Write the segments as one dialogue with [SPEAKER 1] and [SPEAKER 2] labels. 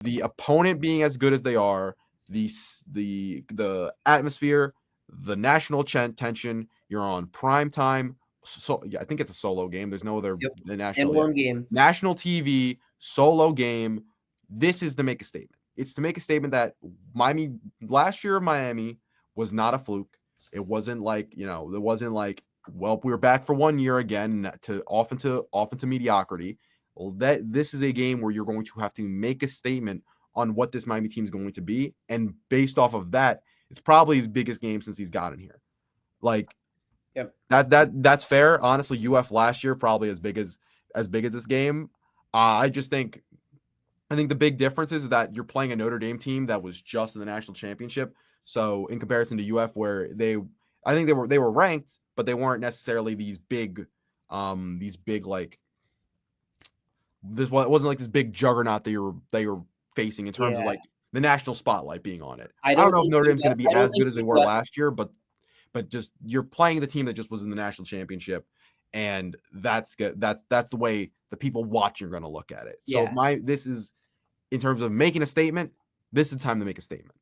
[SPEAKER 1] the opponent being as good as they are, the atmosphere, the national tension. You're on prime time. So yeah, I think it's a solo game. There's no other
[SPEAKER 2] Yep.
[SPEAKER 1] national
[SPEAKER 2] Standalone game.
[SPEAKER 1] national TV solo game. This is to make a statement. It's to make a statement that Miami last year, Miami was not a fluke. It wasn't like, it wasn't like, well, we were back for 1 year again to off into mediocrity. Well, that this is a game where you're going to have to make a statement on what this Miami team is going to be, and based off of that, it's probably his biggest game since he's gotten here. Like
[SPEAKER 2] Yep.
[SPEAKER 1] that's fair. Honestly, UF last year probably as big as this game. I think the big difference is that you're playing a Notre Dame team that was just in the national championship. So in comparison to UF, where I think they were ranked, but they weren't necessarily these big like this. It wasn't like this big juggernaut that you're facing in terms of
[SPEAKER 2] Yeah.
[SPEAKER 1] like the national spotlight being on it.
[SPEAKER 2] I
[SPEAKER 1] I don't
[SPEAKER 2] don't
[SPEAKER 1] know if
[SPEAKER 2] think
[SPEAKER 1] Notre Dame's going
[SPEAKER 2] UF
[SPEAKER 1] to be
[SPEAKER 2] I don't
[SPEAKER 1] as
[SPEAKER 2] think
[SPEAKER 1] good as they were
[SPEAKER 2] UF
[SPEAKER 1] last year, but just you're playing the team that just was in the national championship, and that's good. That's the way the people watching are going to look at it. So
[SPEAKER 2] Yeah.
[SPEAKER 1] this is in terms of making a statement. This is the time to make a statement.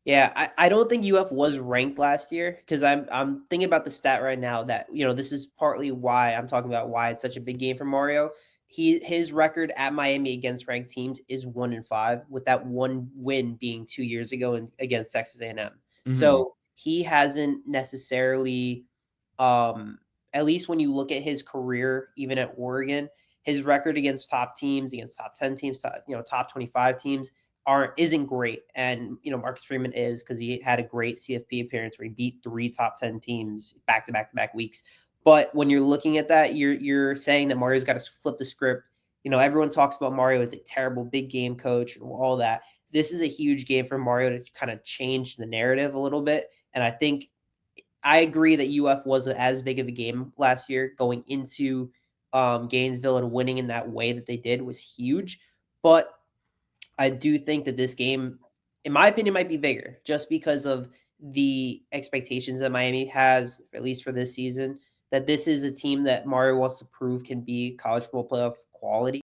[SPEAKER 2] Yeah, I don't think UF was ranked last year because I'm thinking about the stat right now that this is partly why I'm talking about why it's such a big game for Mario. His record at Miami against ranked teams is 1-5, with that one win being 2 years ago against Texas A&M.
[SPEAKER 1] Mm-hmm.
[SPEAKER 2] So he hasn't necessarily, at least when you look at his career, even at Oregon, his record against top teams, against top 10 teams, top 25 teams isn't great. And Marcus Freeman is, because he had a great CFP appearance where he beat 3 top 10 teams back to back to back weeks. But when you're looking at that, you're saying that Mario's got to flip the script. Everyone talks about Mario as a terrible big game coach and all that. This is a huge game for Mario to kind of change the narrative a little bit. And I agree that UF wasn't as big of a game last year. Going into Gainesville and winning in that way that they did was huge. But I do think that this game, in my opinion, might be bigger just because of the expectations that Miami has, at least for this season, that this is a team that Mario wants to prove can be college football playoff quality.